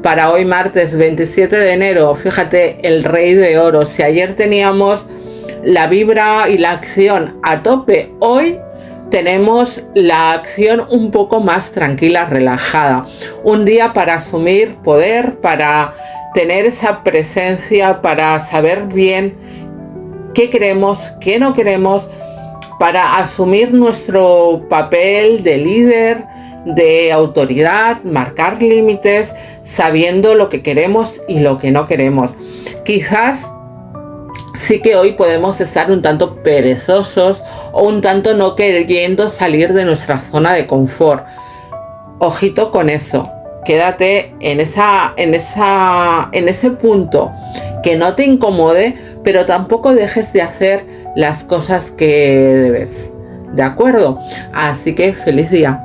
para hoy martes 27 de enero. Fíjate, el Rey de Oros. Si ayer teníamos la vibra y la acción a tope, hoy tenemos la acción un poco más tranquila, relajada. Un día para asumir poder, para tener esa presencia, para saber bien qué queremos, qué no queremos, para asumir nuestro papel de líder, de autoridad, marcar límites, sabiendo lo que queremos y lo que no queremos. Quizás sí que hoy podemos estar un tanto perezosos o un tanto no queriendo salir de nuestra zona de confort. Ojito con eso. Quédate en ese punto que no te incomode, pero tampoco dejes de hacer las cosas que debes. ¿De acuerdo? Así que feliz día.